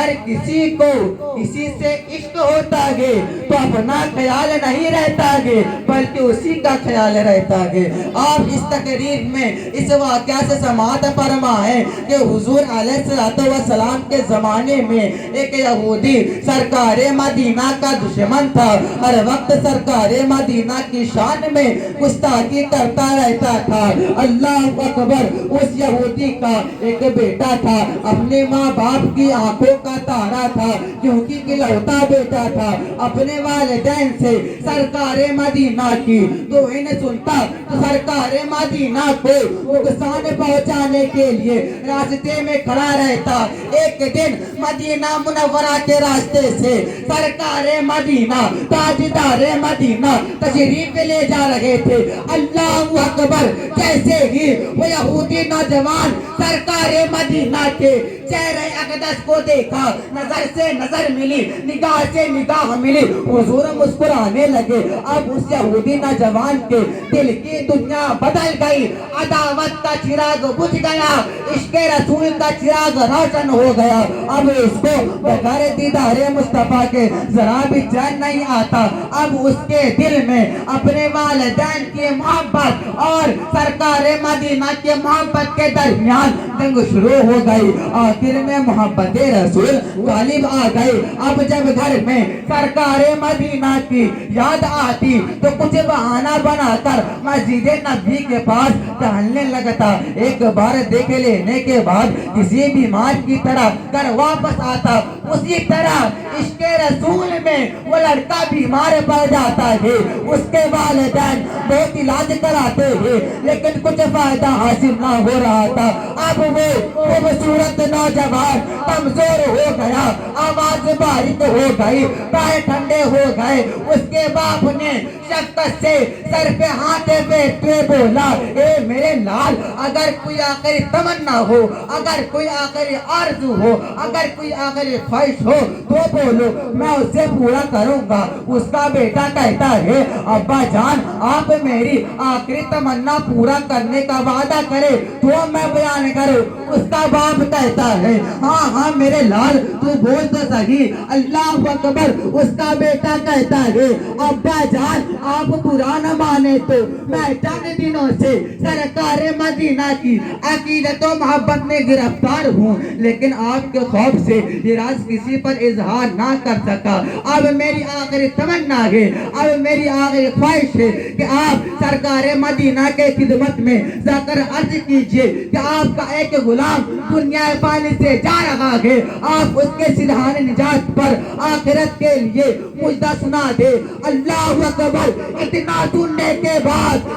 अगर किसी को किसी से इश्क होता है तो अपना ख्याल नहीं रहता है बल्कि उसी का ख्याल रहता है। आप इस तकरीर में इस वाक़या से समाअत फरमाएं कि हुजूर अलैहिस्सलाम के ज़माने में एक यहूदी सरकार मदीना का दुश्मन था। हर वक्त सरकार मदीना की शान में गुस्ताखी करता रहता था। अल्लाह अकबर। उस यहूदी का एक बेटा था, अपने माँ बाप की आंखों का तारा था, क्योंकि इकलौता बेटा था। अपने वालिदैन से सरकार मदीना की तो इन्हें सुनता तो सरकार मदीना को नुकसान पहुंचाने के लिए रास्ते में खड़ा रहता। एक दिन मदीना मुनव्वरा के रास्ते से सरकार मदीना ताजदार मदीना तशरीफ ले जा रहे थे। अल्लाह अकबर। जैसे ही वो यहूदी नौजवान सरकार मदीना के चेहरे अक़दस को देखा, नजर से नजर मिली, निगाह से निगाह मिली, हुजूर मुस्कुराने लगे। अब उस यहूदी नौजवान के दिल की दुनिया बदल गई। अदावत का चिराग बुझ गया, इश्क़ रसूल का चिराग रोशन हो गया। अब इसको बगैर दीदारे मुस्तफा के जरा भी चैन नहीं आता। अब उसके दिल में अपने वालिदैन की मोहब्बत और सरकार मदीना के मोहब्बत के दरमियान जंग शुरू हो गई। आखिर में मोहब्बत रसूल गालिब आ गई। अब जब घर में सरकार मदीना की याद आती तो कुछ बहाना बनाकर मस्जिद नबी के पास टहलने लगता। एक बार देख लेने के बाद किसी बीमार की तरह घर वापस आता। उसी तरह इश्क़ रसूल में वो लड़का बीमार पड़ जाता है। उसके वालिदैन बहुत इलाज कराते हैं लेकिन कुछ फायदा हासिल ना हो रहा था। अब वो खूबसूरत नौजवान कमजोर हो गया, आवाज बारीक हो गई, पैर ठंडे हो गए। उसके बाप ने शफ़क़त से सर पे हाथ फेरते बोला, ए मेरे लाल, अगर कोई आखिरी तमन्ना हो, अगर कोई आखिरी आरज़ू हो, अगर कोई आखिरी ख्वाहिश हो तो बोलो, मैं उसे पूरा करूंगा। उसका बेटा कहता है, अब्बा जान, आप मेरी आखिरी तमन्ना पूरा करने का वादा करे तो मैं बयान करूं। उसका बाप कहता है, हाँ हाँ मेरे लाल, तू बोल तो सही। अल्लाह अकबर। उसका बेटा कहता है, अब्बा जान, आप बुरा न माने तो मैं चंद दिनों से सरकार मदीना की अकीदत और मोहब्बत में गिरफ्तार हूँ, लेकिन आपके खौफ से ये राज किसी पर इजहार ना कर सका। अब मेरी आखिरी तमन्ना है, अब मेरी आखिरी ख्वाहिश है कि आप सरकार मदीना के खिदमत में जाकर अर्ज कीजिए कि आपका एक गुलाम दुनिया पानी से जा रहा है, आप उसके सिरहाने निजात पर आखिरत के लिए मुझदा सुना दे। अल्लाह अकबर। इतना सुनने के बाद,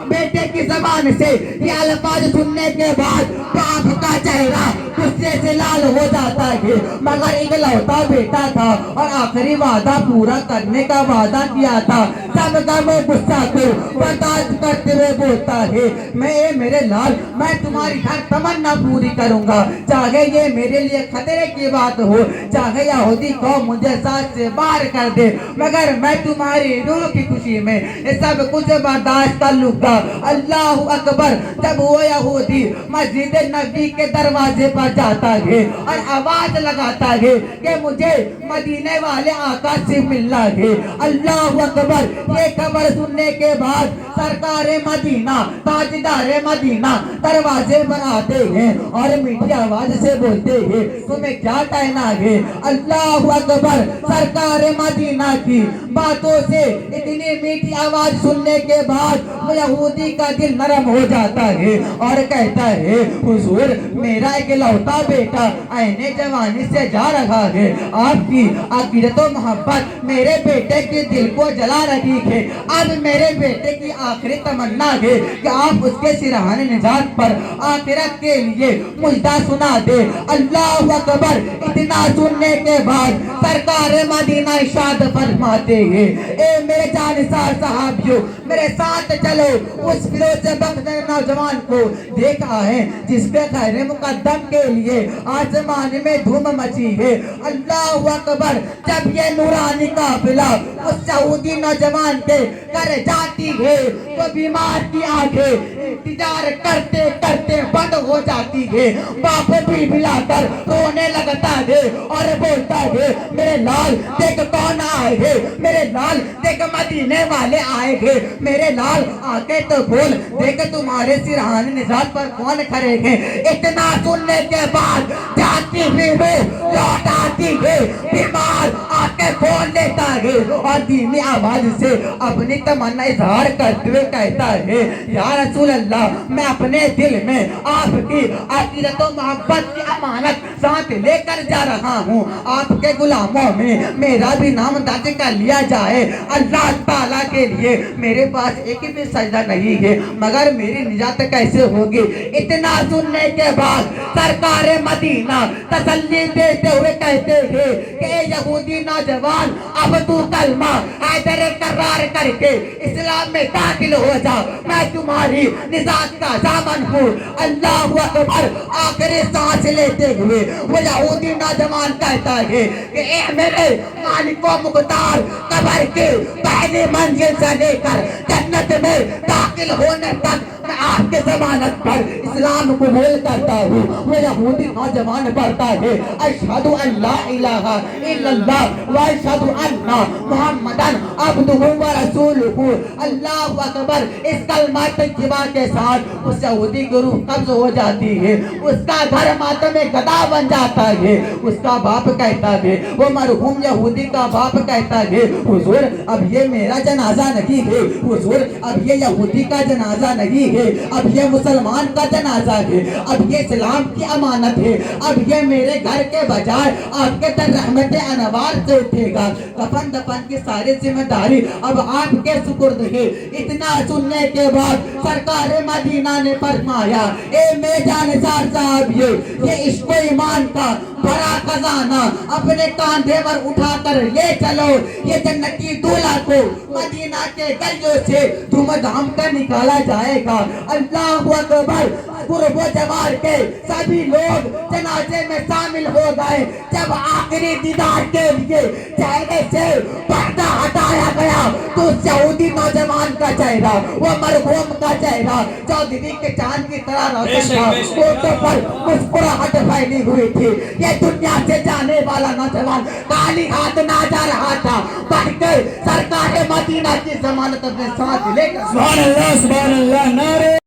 बेटे की ज़बान से ये अल्फाज सुनने के बाद बाप का चेहरा गुस्से से लाल हो जाता है। मगर इकलौता बेटा था और आखिरी वादा पूरा करने का वादा किया था। सबका वो गुस्सा को बर्दाश्त करते हुए बोलता है, मैं मेरे लाल, मैं तुम्हारी हर तमन्ना पूरी करूंगा, चाहे ये मेरे लिए खतरे की बात हो, चाहे यहूदी कौम मुझे साथ से बाहर कर दे, मगर मैं तुम्हारी रूह की खुशी में ये सब कुछ बर्दाश्त कर लूंगा। अल्लाह अकबर। जब वो यहूदी मस्जिद नबी के दरवाजे पर जाता है और आवाज लगाता है कि मुझे मदीने वाले आका से मिलना है। अल्लाह अकबर। ये खबर सुनने के बाद सरकार मदीना ताजदार मदीना दरवाजे पर आते हैं और मीठी आवाज से बोलते हैं, तुम्हें क्या कहना है? अल्लाह अकबर। सरकार मदीना की बातों से इतनी मीठी आवाज सुनने के बाद वो यहूदी का दिल नरम हो जाता है और कहता है, हुजूर, मेरा इकलौता बेटा आईने जवानी से जा रहा है, आपकी अकीदत और मोहब्बत मेरे बेटे के दिल को जला रही है। अब मेरे बेटे की आखिरी तमन्ना है कि आप उसके सिरहाने निजात पर आखिरत के लिए मुझदा सुना दे। अल्लाह अकबर। इतना सुनने के बाद सरकार मदीना इरशाद फरमाते हैं, ए मेरे जानिसार साहबियों, मेरे साथ चलो। उस फिरोज बख्त नौजवान को देखा है जिसके खैर मुकद्दम के लिए आसमान में धूम मची है। अल्लाह अकबर। जब ये नूरानी काफिला उस सऊदी नौजवान के घर जाती है तो बीमार की आंखें तजारत करते करते बंद हो जाती है। बाप भी मिलाकर रोने लगता है और बोलता है मेरे लाल देख कौन आए हैं, मेरे लाल देख मदीने वाले आए हैं, मेरे लाल आके तो बोल देख तुम्हारे सिरहाने निजात पर कौन खड़े हैं। इतना सुनने के बाद जाती हुई रूह लौट आती है, बीमार आके बोल लेता है और धीमी आवाज से अपनी तमन्ना इजहार करते हुए कहता है या रसूल अल्लाह, मैं अपने दिल में आपकी अकीदत और मोहब्बत की अमानत साथ लेकर जा रहा हूँ। आपके गुलामों में मेरा भी नाम दर्ज कर लिया जाए। अल्लाह ताला के लिए मेरे पास एक भी सजदा नहीं है, मगर मेरी निजात कैसे होगी। इतना सुनने के बाद सरकार मदीना तसल्ली देते हुए कहते हैं कि यहूदी नौजवान, अब तू कलमा हैदर करार करके इस्लाम में दाखिल हो जा, मैं तुम्हारी निजात का दामन हूँ। अल्लाह अकबर। आखिरी सांस लेते हुए वो यहूदी नौजवान कहता है कि ए मेरे मालिक व मुख्तार, कब्र के पहली मंजिल से लेकर जन्नत में दाखिल होने तक मैं आपके जमानत पर इस्लाम कबूल करता हूँ। वो यहूदी नौजवान पढ़ता है अशहदु अल्ला इलाहा इल्लल्लाह व अशहदु अन्ना मुहम्मदन अब्दुहु व रसूलुहु। अल्लाहु अकबर। इस कलमा तैयबा के साथ उस यहूदी की रूह कब्ज हो जाती है, उसका घर मातम में गदा बन जाता है। उसका बाप कहता है, वो मरहूम यहूदी का बाप कहता है हुजूर अब ये मेरा जनाजा नहीं है, हुजूर अब ये यहूदी का जनाजा नहीं है, अब ये मुसलमान का जनाजा है, अब ये इस्लाम की अमानत है, अब ये मेरे घर के बजाय आपके दर रहमत अनवार से उठेगा। कफन दफन की सारी जिम्मेदारी अब आपके सुपुर्द है। इतना सुनने के बाद सरकार मदीना ने फरमाया ए मेजानसार साहब, ये इश्क ईमान का बड़ा खजाना अपने कांधे पर उठाकर ले चलो। ये जन्नती दूल्हा को मदीना के गलियों से धूमधाम कर निकाला जाएगा। अल्लाहु अकबर। कुर्बो जवार के सभी लोग जनाजे में शामिल हो गए। जब आखिरी दीदार के लिए चेहरे से पर्दा हटाया गया तो यहूदी नौजवान का चेहरा, वो मरहूम का चेहरा चौधरी के चांद की तरह रोशन था। होठों पर मुस्कुराहट फैली हुई थी। ये दुनिया से जाने वाला नौजवान काली हाथ ना जा रहा था, बढ़कर सरकार मदीना की जमानत अपने साथ लेकर सुभान अल्लाह नारे